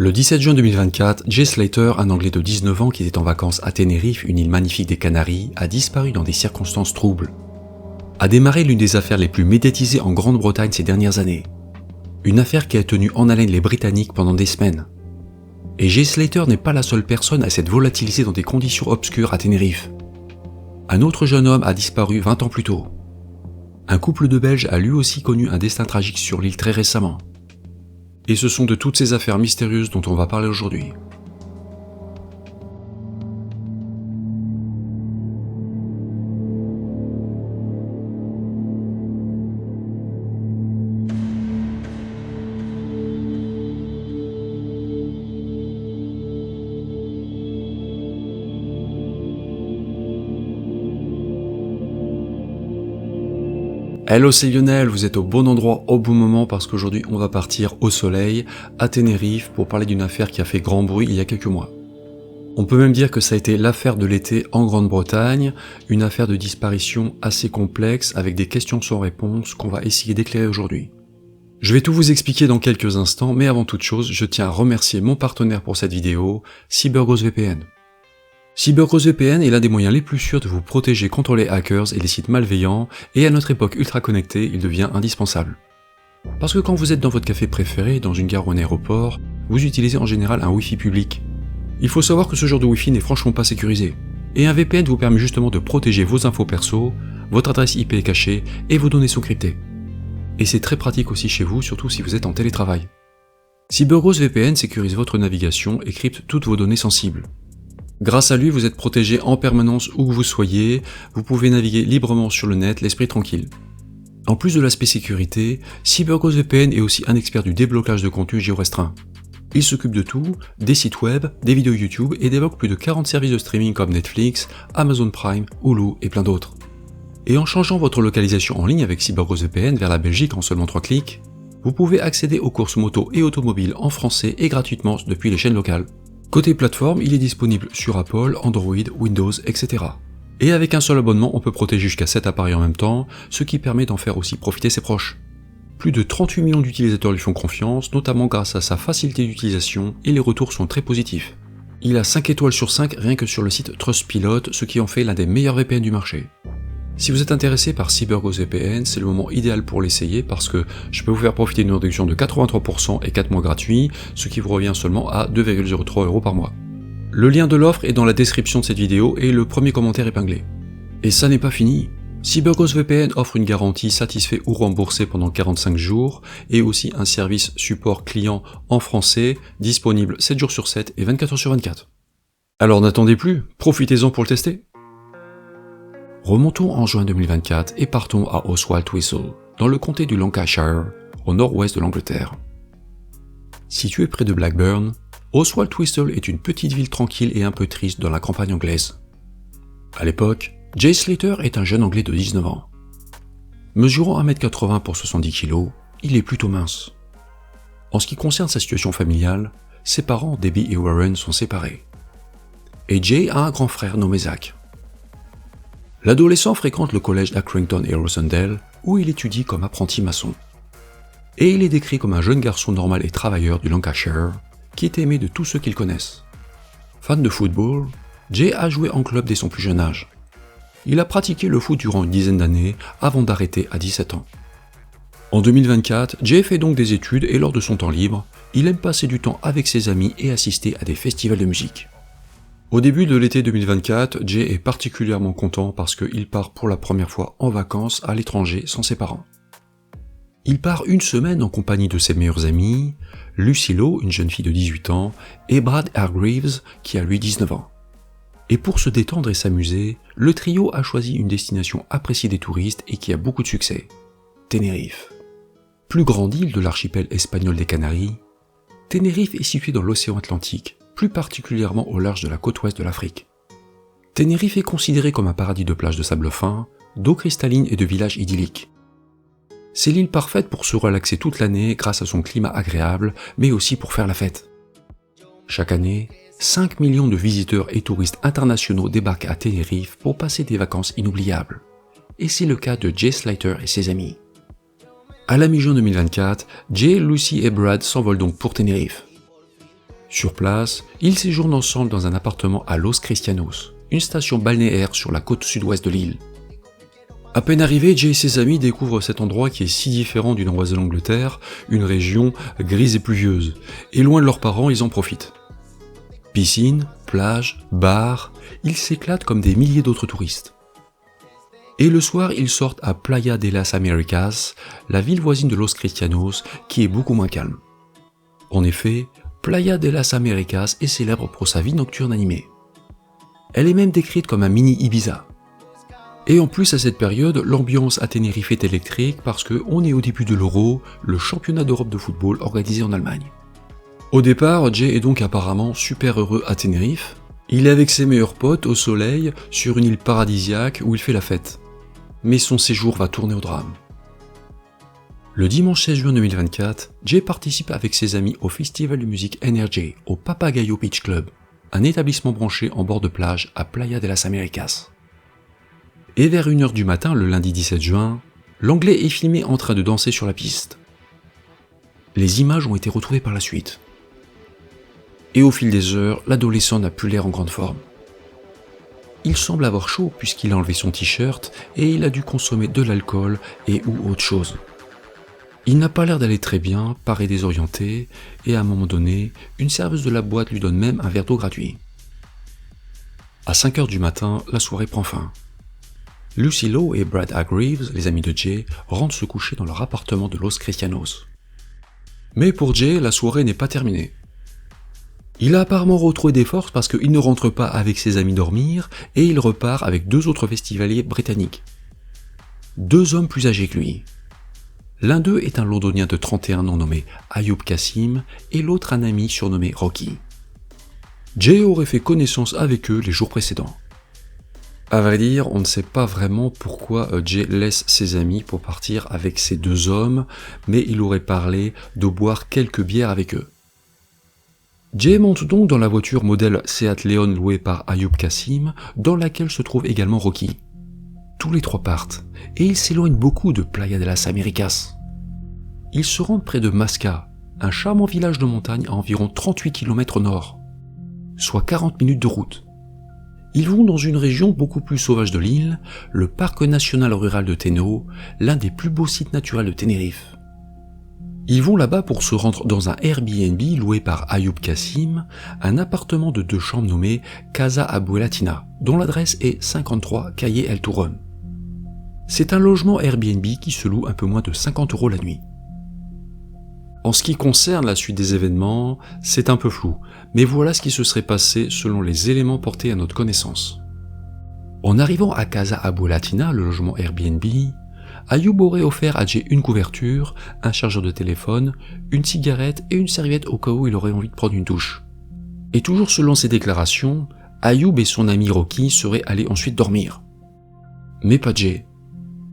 Le 17 juin 2024, Jay Slater, un Anglais de 19 ans qui était en vacances à Tenerife, une île magnifique des Canaries, a disparu dans des circonstances troubles. A démarré l'une des affaires les plus médiatisées en Grande-Bretagne ces dernières années. Une affaire qui a tenu en haleine les Britanniques pendant des semaines. Et Jay Slater n'est pas la seule personne à s'être volatilisée dans des conditions obscures à Tenerife. Un autre jeune homme a disparu 20 ans plus tôt. Un couple de Belges a lui aussi connu un destin tragique sur l'île très récemment. Et ce sont de toutes ces affaires mystérieuses dont on va parler aujourd'hui. Hello, c'est Lionel, vous êtes au bon endroit au bon moment parce qu'aujourd'hui on va partir au soleil, à Tenerife, pour parler d'une affaire qui a fait grand bruit il y a quelques mois. On peut même dire que ça a été l'affaire de l'été en Grande-Bretagne, une affaire de disparition assez complexe avec des questions sans réponse qu'on va essayer d'éclairer aujourd'hui. Je vais tout vous expliquer dans quelques instants, mais avant toute chose, je tiens à remercier mon partenaire pour cette vidéo, CyberGhost VPN. CyberGhost VPN est l'un des moyens les plus sûrs de vous protéger contre les hackers et les sites malveillants, et à notre époque ultra connectée, il devient indispensable. Parce que quand vous êtes dans votre café préféré, dans une gare ou un aéroport, vous utilisez en général un Wi-Fi public. Il faut savoir que ce genre de Wi-Fi n'est franchement pas sécurisé, et un VPN vous permet justement de protéger vos infos perso, votre adresse IP est cachée, et vos données sont cryptées. Et c'est très pratique aussi chez vous, surtout si vous êtes en télétravail. CyberGhost VPN sécurise votre navigation et crypte toutes vos données sensibles. Grâce à lui, vous êtes protégé en permanence où que vous soyez, vous pouvez naviguer librement sur le net, l'esprit tranquille. En plus de l'aspect sécurité, CyberGhost VPN est aussi un expert du déblocage de contenu géorestreint. Il s'occupe de tout, des sites web, des vidéos YouTube et débloque plus de 40 services de streaming comme Netflix, Amazon Prime, Hulu et plein d'autres. Et en changeant votre localisation en ligne avec CyberGhost VPN vers la Belgique en seulement 3 clics, vous pouvez accéder aux courses moto et automobiles en français et gratuitement depuis les chaînes locales. Côté plateforme, il est disponible sur Apple, Android, Windows, etc. Et avec un seul abonnement, on peut protéger jusqu'à 7 appareils en même temps, ce qui permet d'en faire aussi profiter ses proches. Plus de 38 millions d'utilisateurs lui font confiance, notamment grâce à sa facilité d'utilisation, et les retours sont très positifs. Il a 5 étoiles sur 5 rien que sur le site Trustpilot, ce qui en fait l'un des meilleurs VPN du marché. Si vous êtes intéressé par CyberGhost VPN, c'est le moment idéal pour l'essayer parce que je peux vous faire profiter d'une réduction de 83% et 4 mois gratuits, ce qui vous revient seulement à 2,03 € par mois. Le lien de l'offre est dans la description de cette vidéo et le premier commentaire épinglé. Et ça n'est pas fini. CyberGhost VPN offre une garantie satisfait ou remboursée pendant 45 jours et aussi un service support client en français disponible 7 jours sur 7 et 24 heures sur 24. Alors n'attendez plus, profitez-en pour le tester. Remontons en juin 2024 et partons à Oswald Twistle, dans le comté du Lancashire, au nord-ouest de l'Angleterre. Situé près de Blackburn, Oswald Twistle est une petite ville tranquille et un peu triste dans la campagne anglaise. À l'époque, Jay Slater est un jeune Anglais de 19 ans. Mesurant 1m80 pour 70 kg, il est plutôt mince. En ce qui concerne sa situation familiale, ses parents Debbie et Warren sont séparés. Et Jay a un grand frère nommé Zach. L'adolescent fréquente le collège d'Accrington et Rosendale, où il étudie comme apprenti maçon. Et il est décrit comme un jeune garçon normal et travailleur du Lancashire, qui est aimé de tous ceux qu'il connaissent. Fan de football, Jay a joué en club dès son plus jeune âge. Il a pratiqué le foot durant une dizaine d'années avant d'arrêter à 17 ans. En 2024, Jay fait donc des études et lors de son temps libre, il aime passer du temps avec ses amis et assister à des festivals de musique. Au début de l'été 2024, Jay est particulièrement content parce qu'il part pour la première fois en vacances à l'étranger sans ses parents. Il part une semaine en compagnie de ses meilleurs amis, Lucy Lowe, une jeune fille de 18 ans, et Brad Hargreaves, qui a lui 19 ans. Et pour se détendre et s'amuser, le trio a choisi une destination appréciée des touristes et qui a beaucoup de succès, Tenerife. Plus grande île de l'archipel espagnol des Canaries, Tenerife est située dans l'océan Atlantique, plus particulièrement au large de la côte ouest de l'Afrique. Tenerife est considéré comme un paradis de plages de sable fin, d'eau cristalline et de villages idylliques. C'est l'île parfaite pour se relaxer toute l'année grâce à son climat agréable, mais aussi pour faire la fête. Chaque année, 5 millions de visiteurs et touristes internationaux débarquent à Tenerife pour passer des vacances inoubliables. Et c'est le cas de Jay Slater et ses amis. À la mi-juin 2024, Jay, Lucy et Brad s'envolent donc pour Tenerife. Sur place, ils séjournent ensemble dans un appartement à Los Cristianos, une station balnéaire sur la côte sud-ouest de l'île. À peine arrivés, Jay et ses amis découvrent cet endroit qui est si différent du nord-ouest de l'Angleterre, une région grise et pluvieuse, et loin de leurs parents, ils en profitent. Piscine, plage, bar, ils s'éclatent comme des milliers d'autres touristes. Et le soir, ils sortent à Playa de las Américas, la ville voisine de Los Cristianos, qui est beaucoup moins calme. En effet, Playa de las Américas est célèbre pour sa vie nocturne animée. Elle est même décrite comme un mini Ibiza. Et en plus, à cette période, l'ambiance à Tenerife est électrique parce qu'on est au début de l'Euro, le championnat d'Europe de football organisé en Allemagne. Au départ, Jay est donc apparemment super heureux à Tenerife. Il est avec ses meilleurs potes au soleil, sur une île paradisiaque où il fait la fête. Mais son séjour va tourner au drame. Le dimanche 16 juin 2024, Jay participe avec ses amis au festival de musique NRJ au Papagayo Beach Club, un établissement branché en bord de plage à Playa de las Américas. Et vers 1h du matin, le lundi 17 juin, l'Anglais est filmé en train de danser sur la piste. Les images ont été retrouvées par la suite. Et au fil des heures, l'adolescent n'a plus l'air en grande forme. Il semble avoir chaud puisqu'il a enlevé son t-shirt et il a dû consommer de l'alcool et ou autre chose. Il n'a pas l'air d'aller très bien, paraît désorienté, et à un moment donné, une serveuse de la boîte lui donne même un verre d'eau gratuit. À 5h du matin, la soirée prend fin. Lucy Lowe et Brad Hargreaves, les amis de Jay, rentrent se coucher dans leur appartement de Los Cristianos. Mais pour Jay, la soirée n'est pas terminée. Il a apparemment retrouvé des forces parce qu'il ne rentre pas avec ses amis dormir et il repart avec 2 autres festivaliers britanniques. 2 hommes plus âgés que lui. L'un d'eux est un londonien de 31 ans nommé Ayoub Kassim et l'autre un ami surnommé Rocky. Jay aurait fait connaissance avec eux les jours précédents. À vrai dire, on ne sait pas vraiment pourquoi Jay laisse ses amis pour partir avec ces 2 hommes, mais il aurait parlé de boire quelques bières avec eux. Jay monte donc dans la voiture modèle Seat Leon louée par Ayoub Kassim, dans laquelle se trouve également Rocky. Tous les 3 partent, et ils s'éloignent beaucoup de Playa de las Américas. Ils se rendent près de Masca, un charmant village de montagne à environ 38 km au nord, soit 40 minutes de route. Ils vont dans une région beaucoup plus sauvage de l'île, le parc national rural de Teno, l'un des plus beaux sites naturels de Tenerife. Ils vont là-bas pour se rendre dans un Airbnb loué par Ayoub Kassim, un appartement de 2 chambres nommé Casa Abuelatina, dont l'adresse est 53 Calle El Turón. C'est un logement Airbnb qui se loue un peu moins de 50 € la nuit. En ce qui concerne la suite des événements, c'est un peu flou, mais voilà ce qui se serait passé selon les éléments portés à notre connaissance. En arrivant à Casa Abuelatina, le logement Airbnb, Ayoub aurait offert à Jay une couverture, un chargeur de téléphone, une cigarette et une serviette au cas où il aurait envie de prendre une douche. Et toujours selon ses déclarations, Ayoub et son ami Rocky seraient allés ensuite dormir. Mais pas Jay.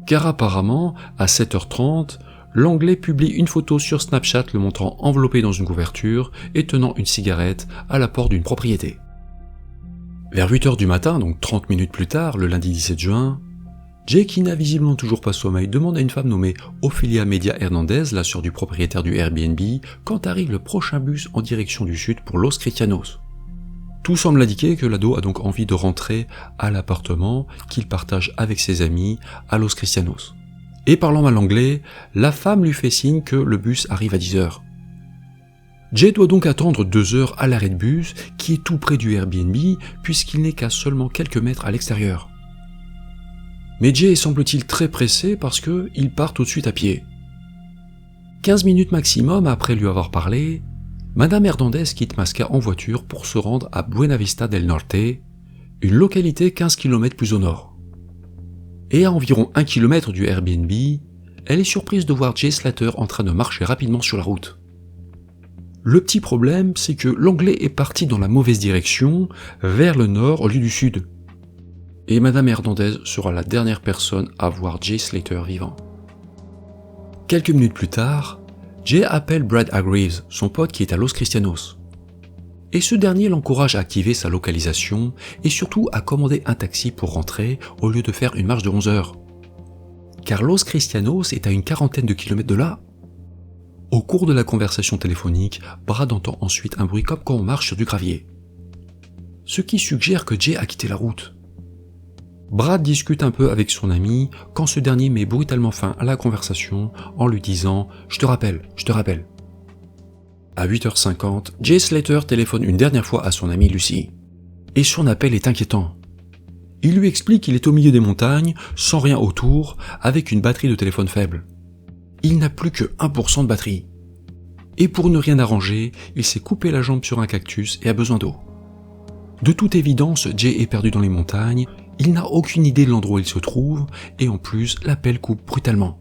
Car apparemment, à 7h30, l'Anglais publie une photo sur Snapchat le montrant enveloppé dans une couverture et tenant une cigarette à la porte d'une propriété. Vers 8h du matin, donc 30 minutes plus tard, le lundi 17 juin, Jay, qui n'a visiblement toujours pas sommeil, demande à une femme nommée Ophelia Media Hernandez, la sœur du propriétaire du Airbnb, quand arrive le prochain bus en direction du sud pour Los Cristianos. Tout semble indiquer que l'ado a donc envie de rentrer à l'appartement qu'il partage avec ses amis à Los Cristianos. Et parlant mal anglais, la femme lui fait signe que le bus arrive à 10h. Jay doit donc attendre 2 heures à l'arrêt de bus, qui est tout près du Airbnb, puisqu'il n'est qu'à seulement quelques mètres à l'extérieur. Mais Jay semble-t-il très pressé parce qu'il part tout de suite à pied. 15 minutes maximum après lui avoir parlé, Madame Hernandez quitte Masca en voiture pour se rendre à Buena Vista del Norte, une localité 15 km plus au nord. Et à environ 1 km du Airbnb, elle est surprise de voir Jay Slater en train de marcher rapidement sur la route. Le petit problème, c'est que l'Anglais est parti dans la mauvaise direction, vers le nord au lieu du sud. Et Madame Hernandez sera la dernière personne à voir Jay Slater vivant. Quelques minutes plus tard, Jay appelle Brad Hargreaves, son pote qui est à Los Cristianos. Et ce dernier l'encourage à activer sa localisation et surtout à commander un taxi pour rentrer au lieu de faire une marche de 11 heures. Car Los Cristianos est à une quarantaine de kilomètres de là. Au cours de la conversation téléphonique, Brad entend ensuite un bruit comme quand on marche sur du gravier. Ce qui suggère que Jay a quitté la route. Brad discute un peu avec son ami quand ce dernier met brutalement fin à la conversation en lui disant « Je te rappelle. » À 8h50, Jay Slater téléphone une dernière fois à son amie Lucy. Et son appel est inquiétant. Il lui explique qu'il est au milieu des montagnes, sans rien autour, avec une batterie de téléphone faible. Il n'a plus que 1% de batterie. Et pour ne rien arranger, il s'est coupé la jambe sur un cactus et a besoin d'eau. De toute évidence, Jay est perdu dans les montagnes, il n'a aucune idée de l'endroit où il se trouve, et en plus, l'appel coupe brutalement.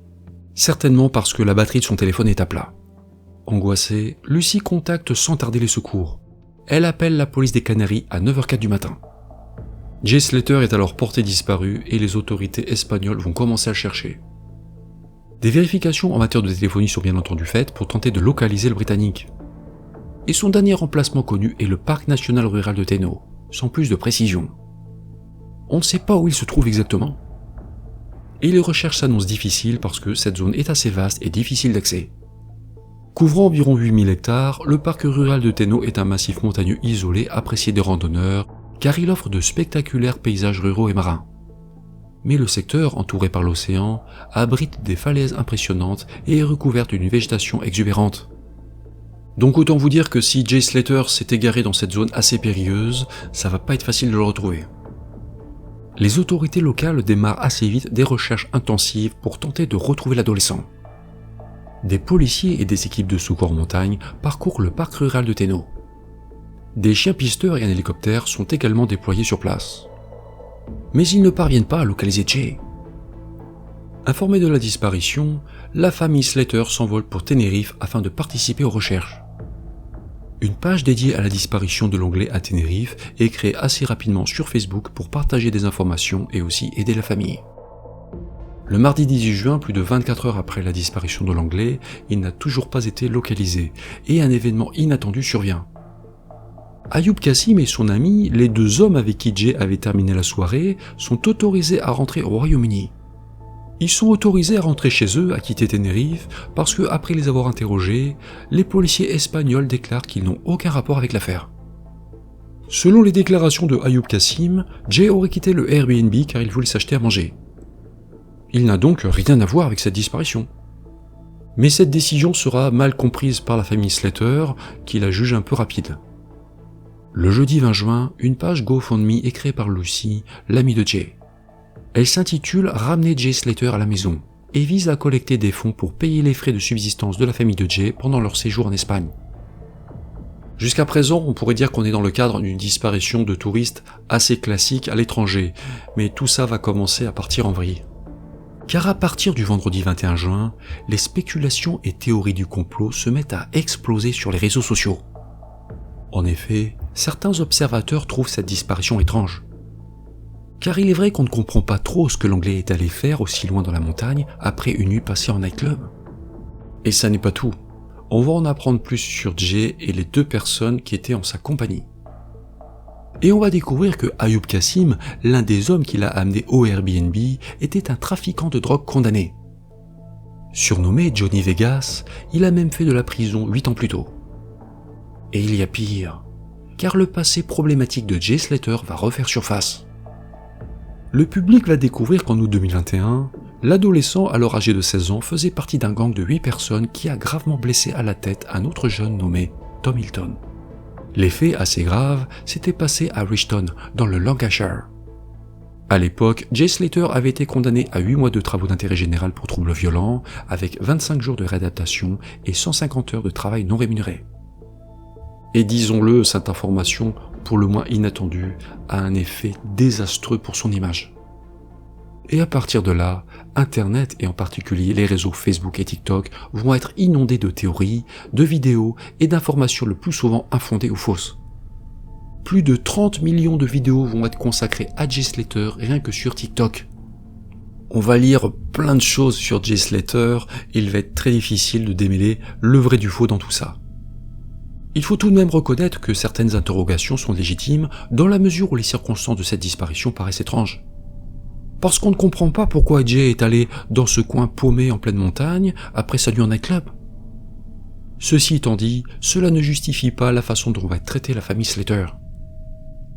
Certainement parce que la batterie de son téléphone est à plat. Angoissée, Lucy contacte sans tarder les secours. Elle appelle la police des Canaries à 9h04 du matin. Jay Slater est alors porté disparu et les autorités espagnoles vont commencer à le chercher. Des vérifications en matière de téléphonie sont bien entendu faites pour tenter de localiser le Britannique. Et son dernier emplacement connu est le parc national rural de Teno, sans plus de précision. On ne sait pas où il se trouve exactement. Et les recherches s'annoncent difficiles parce que cette zone est assez vaste et difficile d'accès. Couvrant environ 8000 hectares, le parc rural de Teno est un massif montagneux isolé apprécié des randonneurs car il offre de spectaculaires paysages ruraux et marins. Mais le secteur, entouré par l'océan, abrite des falaises impressionnantes et est recouvert d'une végétation exubérante. Donc autant vous dire que si Jay Slater s'est égaré dans cette zone assez périlleuse, ça va pas être facile de le retrouver. Les autorités locales démarrent assez vite des recherches intensives pour tenter de retrouver l'adolescent. Des policiers et des équipes de secours en montagne parcourent le parc rural de Teno. Des chiens pisteurs et un hélicoptère sont également déployés sur place. Mais ils ne parviennent pas à localiser Jay. Informée de la disparition, la famille Slater s'envole pour Tenerife afin de participer aux recherches. Une page dédiée à la disparition de l'Anglais à Tenerife est créée assez rapidement sur Facebook pour partager des informations et aussi aider la famille. Le mardi 18 juin, plus de 24 heures après la disparition de l'Anglais, il n'a toujours pas été localisé et un événement inattendu survient. Ayoub Kassim et son ami, les deux hommes avec qui Jay avait terminé la soirée, sont autorisés à rentrer au Royaume-Uni. Ils sont autorisés à rentrer chez eux, à quitter Tenerife, parce que, après les avoir interrogés, les policiers espagnols déclarent qu'ils n'ont aucun rapport avec l'affaire. Selon les déclarations de Ayoub Kassim, Jay aurait quitté le Airbnb car il voulait s'acheter à manger. Il n'a donc rien à voir avec cette disparition. Mais cette décision sera mal comprise par la famille Slater, qui la juge un peu rapide. Le jeudi 20 juin, une page GoFundMe est créée par Lucy, l'amie de Jay. Elle s'intitule « Ramener Jay Slater à la maison » et vise à collecter des fonds pour payer les frais de subsistance de la famille de Jay pendant leur séjour en Espagne. Jusqu'à présent, on pourrait dire qu'on est dans le cadre d'une disparition de touristes assez classique à l'étranger, mais tout ça va commencer à partir en vrille. Car à partir du vendredi 21 juin, les spéculations et théories du complot se mettent à exploser sur les réseaux sociaux. En effet, certains observateurs trouvent cette disparition étrange. Car il est vrai qu'on ne comprend pas trop ce que l'Anglais est allé faire aussi loin dans la montagne après une nuit passée en nightclub. Et ça n'est pas tout. On va en apprendre plus sur Jay et les deux personnes qui étaient en sa compagnie. Et on va découvrir que Ayoub Kassim, l'un des hommes qui l'a amené au Airbnb, était un trafiquant de drogue condamné. Surnommé Johnny Vegas, il a même fait de la prison 8 ans plus tôt. Et il y a pire, car le passé problématique de Jay Slater va refaire surface. Le public va découvrir qu'en août 2021, l'adolescent alors âgé de 16 ans faisait partie d'un gang de 8 personnes qui a gravement blessé à la tête un autre jeune nommé Tom Hilton. Les faits assez graves s'étaient passés à Richton, dans le Lancashire. À l'époque, Jay Slater avait été condamné à 8 mois de travaux d'intérêt général pour troubles violents, avec 25 jours de réadaptation et 150 heures de travail non rémunéré. Et disons-le, cette information, pour le moins inattendue, a un effet désastreux pour son image. Et à partir de là, Internet et en particulier les réseaux Facebook et TikTok vont être inondés de théories, de vidéos et d'informations le plus souvent infondées ou fausses. Plus de 30 millions de vidéos vont être consacrées à Jay Slater rien que sur TikTok. On va lire plein de choses sur Jay Slater et il va être très difficile de démêler le vrai du faux dans tout ça. Il faut tout de même reconnaître que certaines interrogations sont légitimes dans la mesure où les circonstances de cette disparition paraissent étranges. Parce qu'on ne comprend pas pourquoi Jay est allé dans ce coin paumé en pleine montagne après sa nuit en nightclub. Ceci étant dit, cela ne justifie pas la façon dont va être traitée la famille Slater.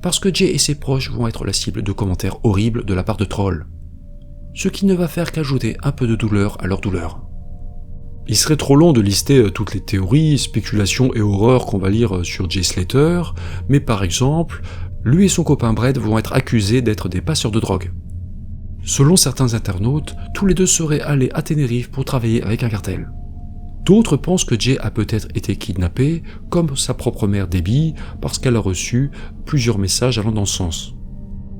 Parce que Jay et ses proches vont être la cible de commentaires horribles de la part de trolls. Ce qui ne va faire qu'ajouter un peu de douleur à leur douleur. Il serait trop long de lister toutes les théories, spéculations et horreurs qu'on va lire sur Jay Slater, mais par exemple, lui et son copain Brett vont être accusés d'être des passeurs de drogue. Selon certains internautes, tous les deux seraient allés à Tenerife pour travailler avec un cartel. D'autres pensent que Jay a peut-être été kidnappé, comme sa propre mère Debbie, parce qu'elle a reçu plusieurs messages allant dans ce sens.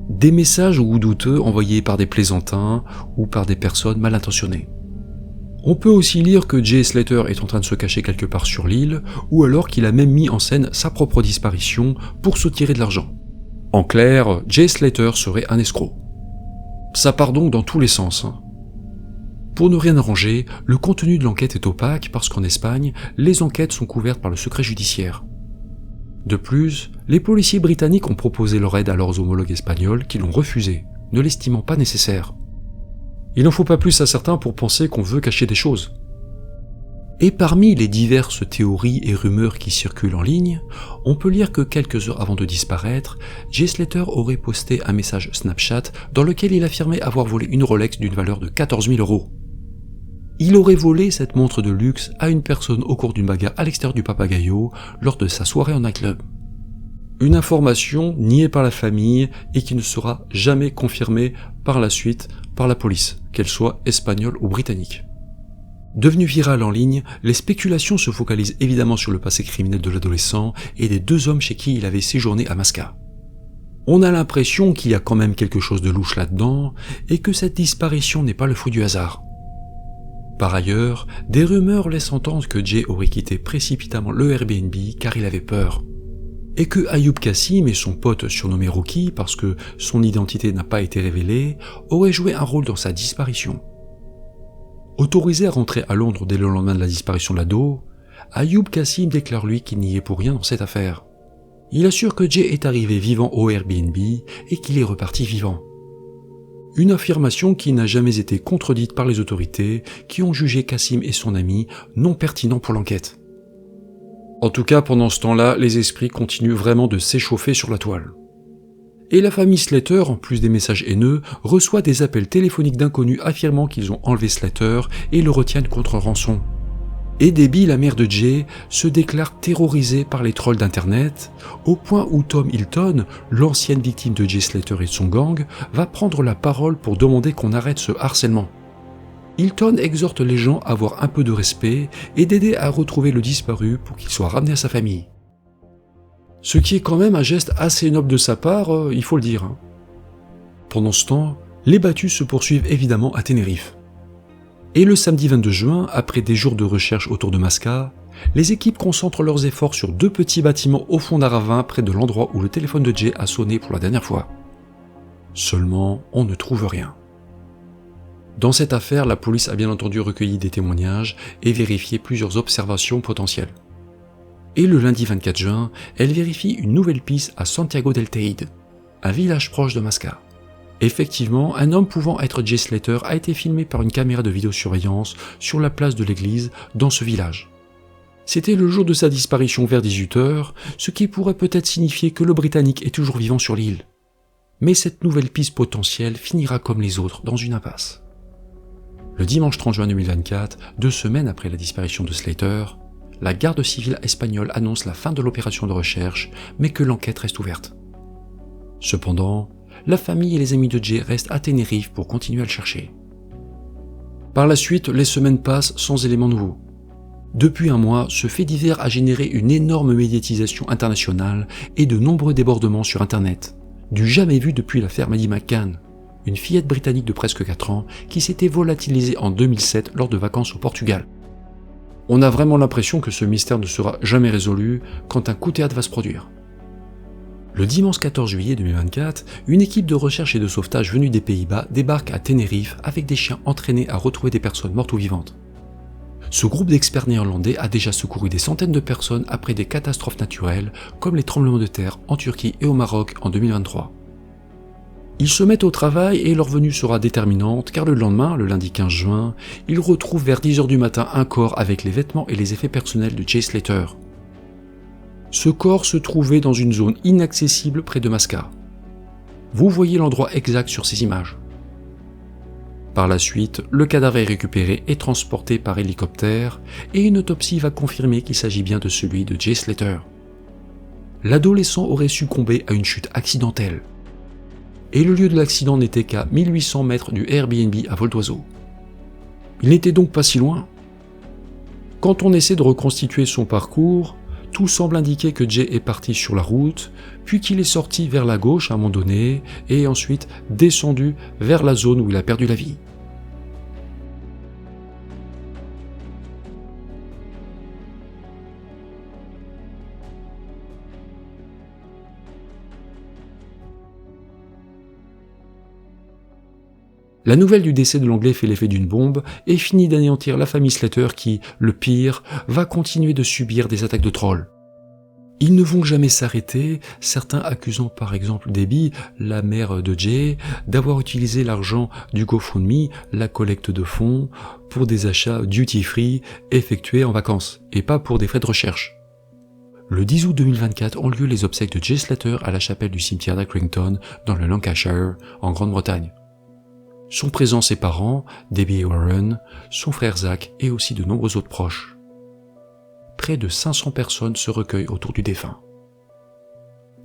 Des messages ou douteux envoyés par des plaisantins ou par des personnes mal intentionnées. On peut aussi lire que Jay Slater est en train de se cacher quelque part sur l'île, ou alors qu'il a même mis en scène sa propre disparition pour se tirer de l'argent. En clair, Jay Slater serait un escroc. Ça part donc dans tous les sens. Pour ne rien arranger, le contenu de l'enquête est opaque parce qu'en Espagne, les enquêtes sont couvertes par le secret judiciaire. De plus, les policiers britanniques ont proposé leur aide à leurs homologues espagnols qui l'ont refusé, ne l'estimant pas nécessaire. Il n'en faut pas plus à certains pour penser qu'on veut cacher des choses. Et parmi les diverses théories et rumeurs qui circulent en ligne, on peut lire que quelques heures avant de disparaître, Jay Slater aurait posté un message Snapchat dans lequel il affirmait avoir volé une Rolex d'une valeur de 14 000 €. Il aurait volé cette montre de luxe à une personne au cours d'une bagarre à l'extérieur du Papagayo lors de sa soirée en nightclub. Une information niée par la famille et qui ne sera jamais confirmée par la suite par la police, qu'elle soit espagnole ou britannique. Devenu viral en ligne, les spéculations se focalisent évidemment sur le passé criminel de l'adolescent et des deux hommes chez qui il avait séjourné à Masca. On a l'impression qu'il y a quand même quelque chose de louche là-dedans et que cette disparition n'est pas le fruit du hasard. Par ailleurs, des rumeurs laissent entendre que Jay aurait quitté précipitamment le Airbnb car il avait peur. Et que Ayoub Kassim et son pote surnommé Rookie, parce que son identité n'a pas été révélée, auraient joué un rôle dans sa disparition. Autorisé à rentrer à Londres dès le lendemain de la disparition de l'ado, Ayoub Kassim déclare lui qu'il n'y est pour rien dans cette affaire. Il assure que Jay est arrivé vivant au Airbnb et qu'il est reparti vivant. Une affirmation qui n'a jamais été contredite par les autorités qui ont jugé Kassim et son ami non pertinents pour l'enquête. En tout cas, pendant ce temps-là, les esprits continuent vraiment de s'échauffer sur la toile. Et la famille Slater, en plus des messages haineux, reçoit des appels téléphoniques d'inconnus affirmant qu'ils ont enlevé Slater et le retiennent contre rançon. Et Debbie, la mère de Jay, se déclare terrorisée par les trolls d'internet, au point où Tom Hilton, l'ancienne victime de Jay Slater et de son gang, va prendre la parole pour demander qu'on arrête ce harcèlement. Hilton exhorte les gens à avoir un peu de respect et d'aider à retrouver le disparu pour qu'il soit ramené à sa famille. Ce qui est quand même un geste assez noble de sa part, il faut le dire. Pendant ce temps, les battues se poursuivent évidemment à Tenerife. Et le samedi 22 juin, après des jours de recherche autour de Masca, les équipes concentrent leurs efforts sur deux petits bâtiments au fond d'un ravin près de l'endroit où le téléphone de Jay a sonné pour la dernière fois. Seulement, on ne trouve rien. Dans cette affaire, la police a bien entendu recueilli des témoignages et vérifié plusieurs observations potentielles. Et le lundi 24 juin, elle vérifie une nouvelle piste à Santiago del Teide, un village proche de Masca. Effectivement, un homme pouvant être Jay Slater a été filmé par une caméra de vidéosurveillance sur la place de l'église dans ce village. C'était le jour de sa disparition vers 18 h, ce qui pourrait peut-être signifier que le Britannique est toujours vivant sur l'île. Mais cette nouvelle piste potentielle finira comme les autres dans une impasse. Le dimanche 30 juin 2024, 2 semaines après la disparition de Slater, la garde civile espagnole annonce la fin de l'opération de recherche, mais que l'enquête reste ouverte. Cependant, la famille et les amis de Jay restent à Tenerife pour continuer à le chercher. Par la suite, les semaines passent sans éléments nouveaux. Depuis un mois, ce fait divers a généré une énorme médiatisation internationale et de nombreux débordements sur Internet, du jamais vu depuis l'affaire Maddie McCann, une fillette britannique de presque 4 ans qui s'était volatilisée en 2007 lors de vacances au Portugal. On a vraiment l'impression que ce mystère ne sera jamais résolu quand un coup de théâtre va se produire. Le dimanche 14 juillet 2024, une équipe de recherche et de sauvetage venue des Pays-Bas débarque à Tenerife avec des chiens entraînés à retrouver des personnes mortes ou vivantes. Ce groupe d'experts néerlandais a déjà secouru des centaines de personnes après des catastrophes naturelles comme les tremblements de terre en Turquie et au Maroc en 2023. Ils se mettent au travail et leur venue sera déterminante car le lendemain, le lundi 15 juin, ils retrouvent vers 10h du matin un corps avec les vêtements et les effets personnels de Jay Slater. Ce corps se trouvait dans une zone inaccessible près de Masca. Vous voyez l'endroit exact sur ces images. Par la suite, le cadavre est récupéré et transporté par hélicoptère et une autopsie va confirmer qu'il s'agit bien de celui de Jay Slater. L'adolescent aurait succombé à une chute accidentelle. Et le lieu de l'accident n'était qu'à 1800 mètres du Airbnb à vol d'oiseau. Il n'était donc pas si loin. Quand on essaie de reconstituer son parcours, tout semble indiquer que Jay est parti sur la route, puis qu'il est sorti vers la gauche à un moment donné, et ensuite descendu vers la zone où il a perdu la vie. La nouvelle du décès de l'Anglais fait l'effet d'une bombe et finit d'anéantir la famille Slater qui, le pire, va continuer de subir des attaques de trolls. Ils ne vont jamais s'arrêter, certains accusant par exemple Debbie, la mère de Jay, d'avoir utilisé l'argent du GoFundMe, la collecte de fonds, pour des achats duty-free effectués en vacances, et pas pour des frais de recherche. Le 10 août 2024 ont lieu les obsèques de Jay Slater à la chapelle du cimetière d'Accrington, dans le Lancashire, en Grande-Bretagne. Sont présents ses parents, Debbie et Warren, son frère Zach et aussi de nombreux autres proches. Près de 500 personnes se recueillent autour du défunt.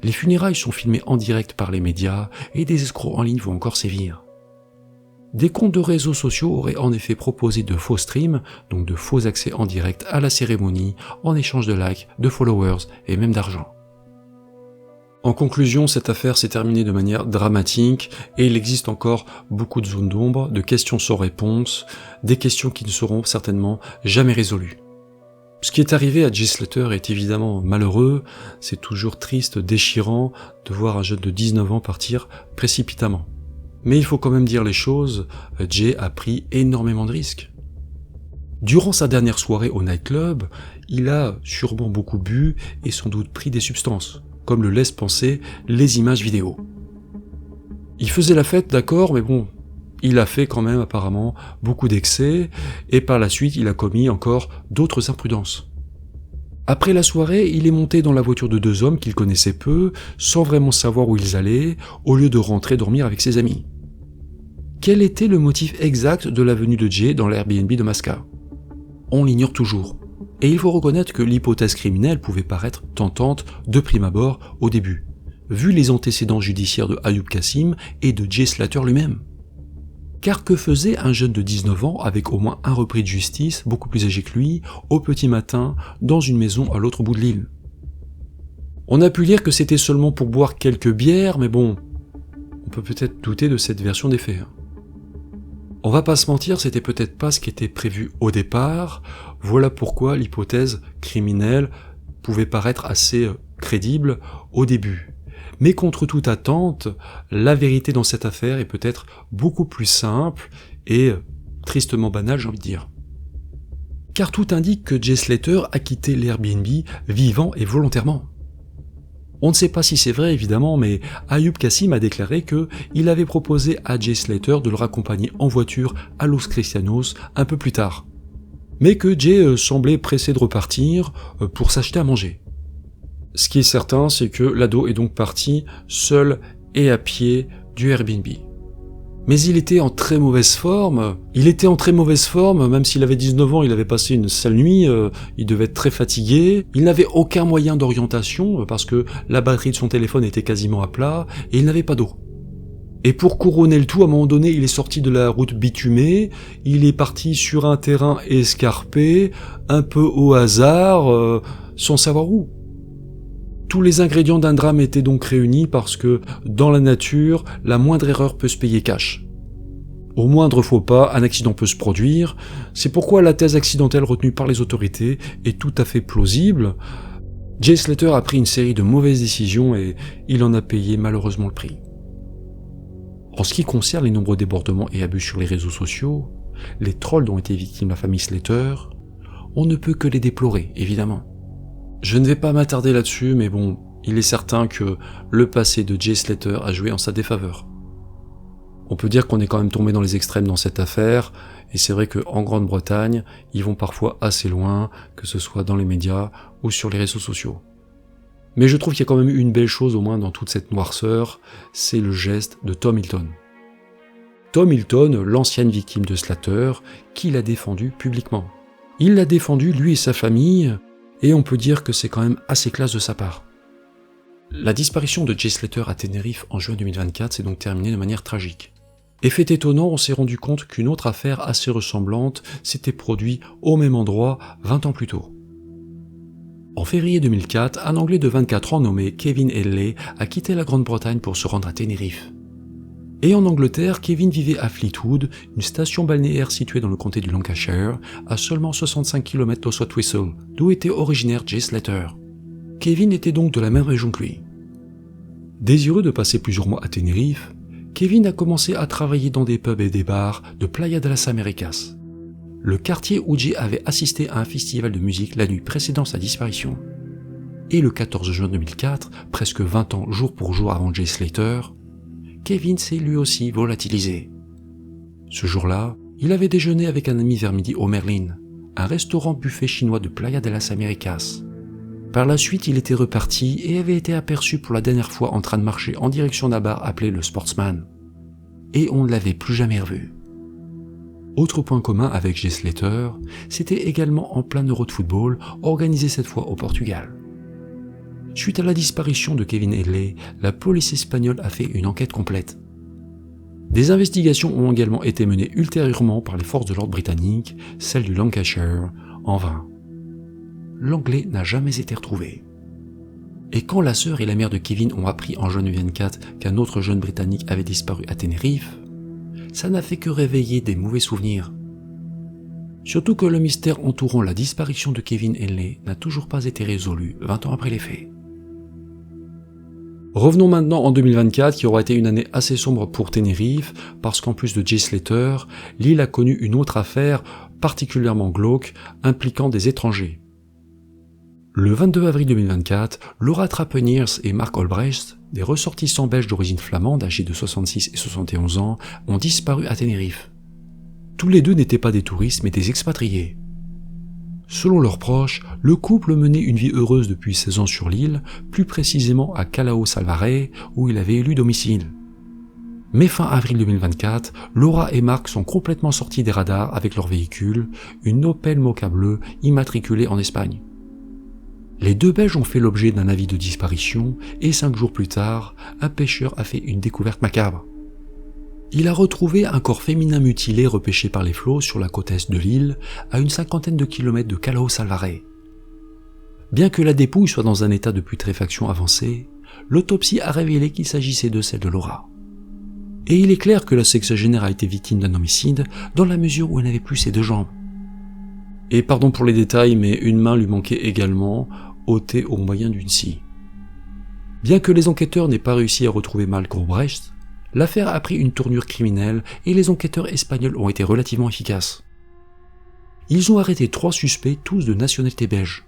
Les funérailles sont filmées en direct par les médias et des escrocs en ligne vont encore sévir. Des comptes de réseaux sociaux auraient en effet proposé de faux streams, donc de faux accès en direct à la cérémonie, en échange de likes, de followers et même d'argent. En conclusion, cette affaire s'est terminée de manière dramatique et il existe encore beaucoup de zones d'ombre, de questions sans réponse, des questions qui ne seront certainement jamais résolues. Ce qui est arrivé à Jay Slater est évidemment malheureux, c'est toujours triste, déchirant de voir un jeune de 19 ans partir précipitamment. Mais il faut quand même dire les choses, Jay a pris énormément de risques. Durant sa dernière soirée au nightclub, il a sûrement beaucoup bu et sans doute pris des substances, comme le laissent penser les images vidéo. Il faisait la fête, d'accord, mais bon, il a fait quand même apparemment beaucoup d'excès, et par la suite il a commis encore d'autres imprudences. Après la soirée, il est monté dans la voiture de deux hommes qu'il connaissait peu, sans vraiment savoir où ils allaient, au lieu de rentrer dormir avec ses amis. Quel était le motif exact de la venue de Jay dans l'Airbnb de Masca ? On l'ignore toujours. Et il faut reconnaître que l'hypothèse criminelle pouvait paraître tentante de prime abord au début, vu les antécédents judiciaires de Ayoub Kassim et de Jay Slater lui-même. Car que faisait un jeune de 19 ans avec au moins un repris de justice, beaucoup plus âgé que lui, au petit matin, dans une maison à l'autre bout de l'île ? On a pu lire que c'était seulement pour boire quelques bières, mais bon, on peut peut-être douter de cette version des faits. On va pas se mentir, c'était peut-être pas ce qui était prévu au départ, voilà pourquoi l'hypothèse criminelle pouvait paraître assez crédible au début. Mais contre toute attente, la vérité dans cette affaire est peut-être beaucoup plus simple et tristement banale, j'ai envie de dire. Car tout indique que Jay Slater a quitté l'Airbnb vivant et volontairement. On ne sait pas si c'est vrai évidemment, mais Ayoub Kassim a déclaré que il avait proposé à Jay Slater de le raccompagner en voiture à Los Cristianos un peu plus tard. Mais que Jay semblait pressé de repartir pour s'acheter à manger. Ce qui est certain, c'est que l'ado est donc parti seul et à pied du Airbnb. Mais il était en très mauvaise forme. Même s'il avait 19 ans, il avait passé une sale nuit, il devait être très fatigué. Il n'avait aucun moyen d'orientation parce que la batterie de son téléphone était quasiment à plat et il n'avait pas d'eau. Et pour couronner le tout, à un moment donné, il est sorti de la route bitumée, il est parti sur un terrain escarpé, un peu au hasard, sans savoir où. Tous les ingrédients d'un drame étaient donc réunis parce que, dans la nature, la moindre erreur peut se payer cash. Au moindre faux pas, un accident peut se produire, c'est pourquoi la thèse accidentelle retenue par les autorités est tout à fait plausible. Jay Slater a pris une série de mauvaises décisions et il en a payé malheureusement le prix. En ce qui concerne les nombreux débordements et abus sur les réseaux sociaux, les trolls dont était victime la famille Slater, on ne peut que les déplorer, évidemment. Je ne vais pas m'attarder là-dessus, mais bon, il est certain que le passé de Jay Slater a joué en sa défaveur. On peut dire qu'on est quand même tombé dans les extrêmes dans cette affaire, et c'est vrai qu'en Grande-Bretagne, ils vont parfois assez loin, que ce soit dans les médias ou sur les réseaux sociaux. Mais je trouve qu'il y a quand même une belle chose au moins dans toute cette noirceur, c'est le geste de Tom Hilton. Tom Hilton, l'ancienne victime de Slater, qui l'a défendu publiquement. Il l'a défendu, lui et sa famille, et on peut dire que c'est quand même assez classe de sa part. La disparition de Jay Slater à Tenerife en juin 2024 s'est donc terminée de manière tragique. Et fait étonnant, on s'est rendu compte qu'une autre affaire assez ressemblante s'était produite au même endroit 20 ans plus tôt. En février 2004, un Anglais de 24 ans nommé Kevin Henley a quitté la Grande-Bretagne pour se rendre à Tenerife. Et en Angleterre, Kevin vivait à Fleetwood, une station balnéaire située dans le comté du Lancashire, à seulement 65 km d'Oswald Whistle, d'où était originaire Jay Slater. Kevin était donc de la même région que lui. Désireux de passer plusieurs mois à Tenerife, Kevin a commencé à travailler dans des pubs et des bars de Playa de las Américas, le quartier où Jay avait assisté à un festival de musique la nuit précédant sa disparition. Et le 14 juin 2004, presque 20 ans jour pour jour avant Jay Slater, Kevin s'est lui aussi volatilisé. Ce jour-là, il avait déjeuné avec un ami vers midi au Merlin, un restaurant buffet chinois de Playa de las Américas. Par la suite, il était reparti et avait été aperçu pour la dernière fois en train de marcher en direction d'un bar appelé le Sportsman. Et on ne l'avait plus jamais revu. Autre point commun avec Jay Slater, c'était également en plein Euro de football, organisé cette fois au Portugal. Suite à la disparition de Kevin Henley, la police espagnole a fait une enquête complète. Des investigations ont également été menées ultérieurement par les forces de l'ordre britanniques, celles du Lancashire, en vain. L'Anglais n'a jamais été retrouvé. Et quand la sœur et la mère de Kevin ont appris en juin 2024 qu'un autre jeune Britannique avait disparu à Tenerife, ça n'a fait que réveiller des mauvais souvenirs. Surtout que le mystère entourant la disparition de Kevin Henley n'a toujours pas été résolu 20 ans après les faits. Revenons maintenant en 2024 qui aura été une année assez sombre pour Tenerife parce qu'en plus de Jay Slater, l'île a connu une autre affaire particulièrement glauque impliquant des étrangers. Le 22 avril 2024, Laura Trappeniers et Mark Olbrecht, des ressortissants belges d'origine flamande âgés de 66 et 71 ans, ont disparu à Tenerife. Tous les deux n'étaient pas des touristes mais des expatriés. Selon leurs proches, le couple menait une vie heureuse depuis 16 ans sur l'île, plus précisément à Callao Salvaré, où il avait élu domicile. Mais fin avril 2024, Laura et Mark sont complètement sortis des radars avec leur véhicule, une Opel Mokka bleue immatriculée en Espagne. Les deux Belges ont fait l'objet d'un avis de disparition et 5 jours plus tard, un pêcheur a fait une découverte macabre. Il a retrouvé un corps féminin mutilé repêché par les flots sur la côte est de l'île, à une 50aine de kilomètres de Callao Salvaré. Bien que la dépouille soit dans un état de putréfaction avancé, l'autopsie a révélé qu'il s'agissait de celle de Laura. Et il est clair que la sexagénaire a été victime d'un homicide dans la mesure où elle n'avait plus ses 2 jambes. Et pardon pour les détails, mais une main lui manquait également, ôtée au moyen d'une scie. Bien que les enquêteurs n'aient pas réussi à retrouver Mark Olbrecht, l'affaire a pris une tournure criminelle et les enquêteurs espagnols ont été relativement efficaces. Ils ont arrêté 3 suspects, tous de nationalité belge.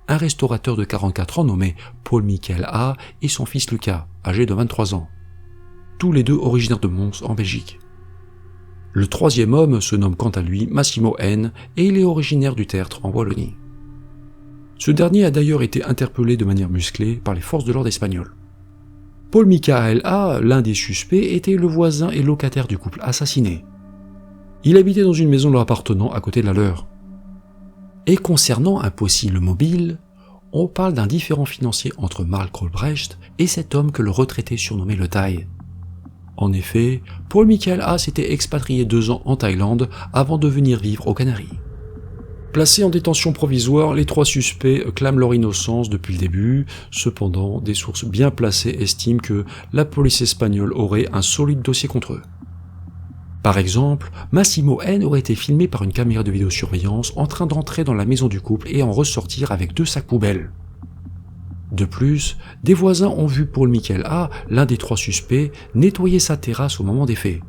Un restaurateur de 44 ans nommé Paul Michael A et son fils Lucas, âgé de 23 ans. Tous les deux originaires de Mons en Belgique. Le 3e homme se nomme quant à lui Massimo N et il est originaire du Tertre en Wallonie. Ce dernier a d'ailleurs été interpellé de manière musclée par les forces de l'ordre espagnoles. Paul Michael A, l'un des suspects, était le voisin et locataire du couple assassiné. Il habitait dans une maison leur appartenant à côté de la leur. Et concernant un possible mobile, on parle d'un différend financier entre Mark Olbrecht et cet homme que le retraité surnommait le Thaï. En effet, Paul Michael A s'était expatrié 2 ans en Thaïlande avant de venir vivre aux Canaries. Placés en détention provisoire, les 3 suspects clament leur innocence depuis le début. Cependant, des sources bien placées estiment que la police espagnole aurait un solide dossier contre eux. Par exemple, Massimo N aurait été filmé par une caméra de vidéosurveillance en train d'entrer dans la maison du couple et en ressortir avec 2 sacs poubelles. De plus, des voisins ont vu Paul Michael A, l'un des 3 suspects, nettoyer sa terrasse au moment des faits.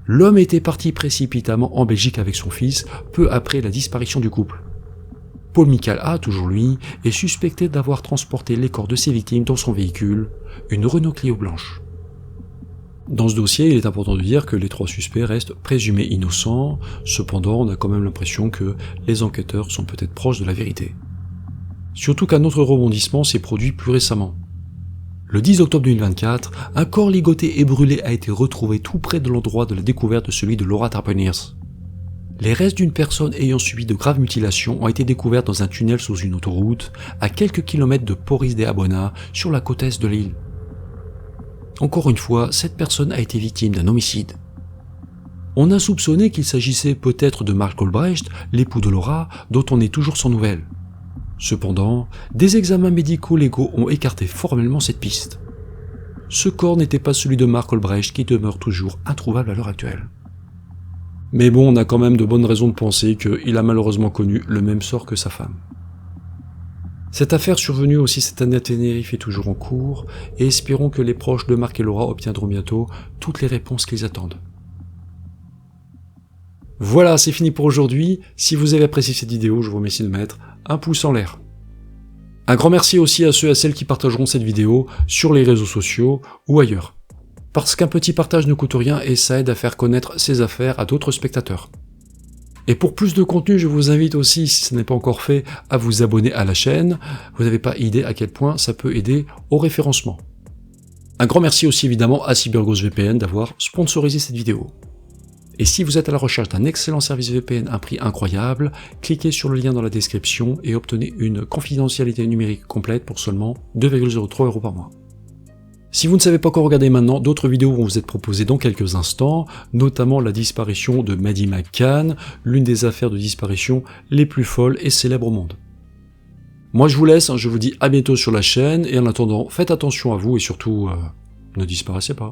L'homme était parti précipitamment en Belgique avec son fils, peu après la disparition du couple. Paul Michael A, toujours lui, est suspecté d'avoir transporté les corps de ses victimes dans son véhicule, une Renault Clio blanche. Dans ce dossier, il est important de dire que les 3 suspects restent présumés innocents, cependant on a quand même l'impression que les enquêteurs sont peut-être proches de la vérité. Surtout qu'un autre rebondissement s'est produit plus récemment. Le 10 octobre 2024, un corps ligoté et brûlé a été retrouvé tout près de l'endroit de la découverte de celui de Laura Tarpeniers. Les restes d'une personne ayant subi de graves mutilations ont été découverts dans un tunnel sous une autoroute, à quelques kilomètres de Porris de Abona, sur la côte est de l'île. Encore une fois, cette personne a été victime d'un homicide. On a soupçonné qu'il s'agissait peut-être de Mark Olbrecht, l'époux de Laura, dont on n'est toujours sans nouvelles. Cependant, des examens médico-légaux ont écarté formellement cette piste. Ce corps n'était pas celui de Mark Olbrecht qui demeure toujours introuvable à l'heure actuelle. Mais bon, on a quand même de bonnes raisons de penser qu'il a malheureusement connu le même sort que sa femme. Cette affaire survenue aussi cette année à Tenerife est toujours en cours, et espérons que les proches de Mark et Laura obtiendront bientôt toutes les réponses qu'ils attendent. Voilà, c'est fini pour aujourd'hui. Si vous avez apprécié cette vidéo, je vous remercie de mettre un pouce en l'air. Un grand merci aussi à ceux et à celles qui partageront cette vidéo sur les réseaux sociaux ou ailleurs. Parce qu'un petit partage ne coûte rien et ça aide à faire connaître ces affaires à d'autres spectateurs. Et pour plus de contenu, je vous invite aussi, si ce n'est pas encore fait, à vous abonner à la chaîne. Vous n'avez pas idée à quel point ça peut aider au référencement. Un grand merci aussi évidemment à CyberGhost VPN d'avoir sponsorisé cette vidéo. Et si vous êtes à la recherche d'un excellent service VPN à un prix incroyable, cliquez sur le lien dans la description et obtenez une confidentialité numérique complète pour seulement 2,03 € par mois. Si vous ne savez pas quoi regarder maintenant, d'autres vidéos vont vous être proposées dans quelques instants, notamment la disparition de Maddie McCann, l'une des affaires de disparition les plus folles et célèbres au monde. Moi je vous laisse, je vous dis à bientôt sur la chaîne, et en attendant, faites attention à vous et surtout, ne disparaissez pas.